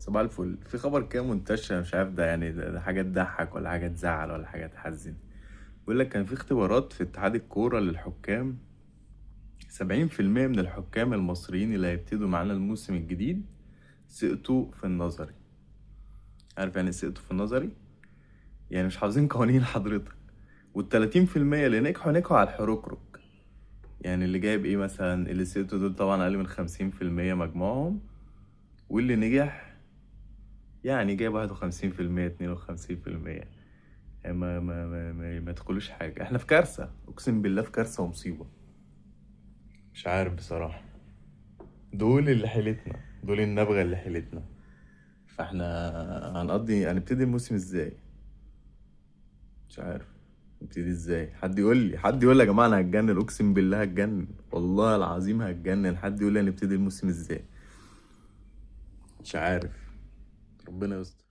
صباح الفل. في خبر كده منتشر، مش عارف ده يعني ده حاجة تضحك ولا حاجة تزعل ولا حاجة تحزن. بيقول لك كان في اختبارات في اتحاد الكورة للحكام. 70% من الحكام المصريين اللي هيبتدوا معانا الموسم الجديد سقطوا في النظري. عارف يعني إيه سقطوا في النظري؟ يعني مش حافظين قوانين حضرتك. وال30% اللي نجحوا على الحركرك. يعني اللي جايب ايه مثلا، اللي سقطوا دول طبعا أقل من 50% مجموعهم. واللي نجح يعني جايب 51%، 52%. يعني ما تقولوش حاجة، احنا في كارثة، اقسم بالله في كارثة ومصيبة. مش عارف بصراحة. دول اللي حيلتنا، دول النبغة اللي حيلتنا. فاحنا هنبتدي الموسم ازاي؟ مش عارف نبتدي ازاي. حد يقول لي، حد يقول لي يا جماعة، انا هتجنن، اقسم بالله هتجنن، والله العظيم هتجنن. حد يقول لي هنبتدي الموسم ازاي؟ مش عارف. ربنا يستر.